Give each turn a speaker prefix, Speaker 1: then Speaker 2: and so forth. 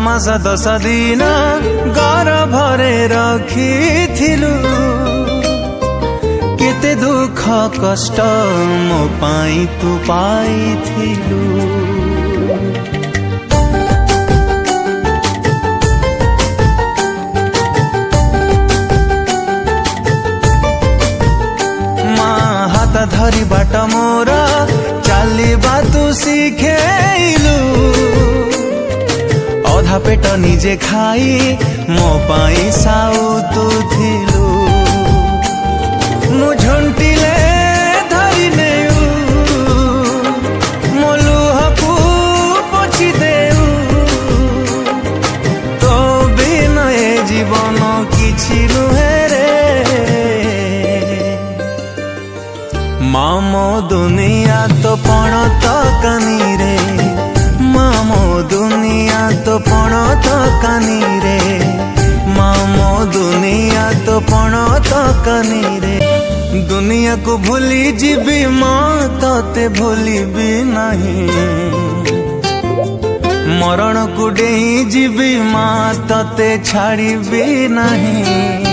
Speaker 1: मास 10 दिन गर्भरे रखिथिलु केते दुख कष्ट मो पाई तू पाइथिलु। धरी बाट मोर चलिबा तू शिखेलु अधा पेट निजे खाई मो पाई साउतु थिलु मु झुंटिले धरी नेउ मो लुहकु पोछि देउ तो बिना ए जीवन किछि नुहे रे मामो दुनिया तो पण तो कानी रे मामो दुनिया तो पण तो कानी रे मामो दुनिया तो पण तो कानी रे दुनिया को भूली जीवी माँ तोते भूली भी नहीं मरण को डेई जीवी माँ तोते छाड़ी भी नहीं।